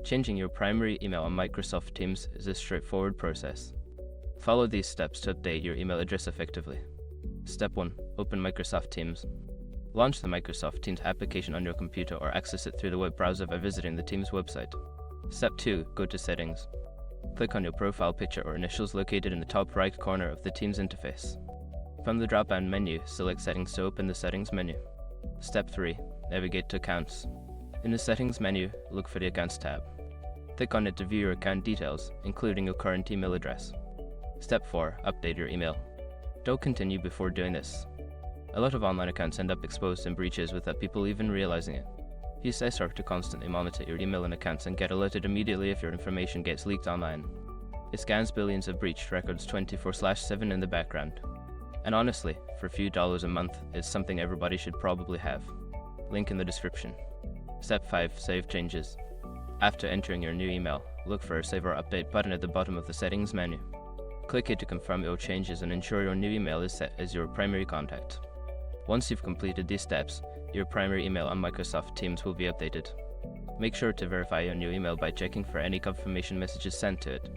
Changing your primary email on Microsoft Teams is a straightforward process. Follow these steps to update your email address effectively. Step 1. Open Microsoft Teams. Launch the Microsoft Teams application on your computer or access it through the web browser by visiting the Teams website. Step 2. Go to Settings. Click on your profile picture or initials located in the top right corner of the Teams interface. From the drop-down menu, select Settings to open the Settings menu. Step 3. Navigate to Accounts. In the Settings menu, look for the Accounts tab. Click on it to view your account details, including your current email address. Step 4. Update your email. Don't continue before doing this. A lot of online accounts end up exposed in breaches without people even realizing it. Use SR to constantly monitor your email and accounts and get alerted immediately if your information gets leaked online. It scans billions of breached records 24/7 in the background. And honestly, for a few dollars a month, it's something everybody should probably have. Link in the description. Step 5. Save changes. After entering your new email, look for a Save or Update button at the bottom of the Settings menu. Click it to confirm your changes and ensure your new email is set as your primary contact. Once you've completed these steps, your primary email on Microsoft Teams will be updated. Make sure to verify your new email by checking for any confirmation messages sent to it.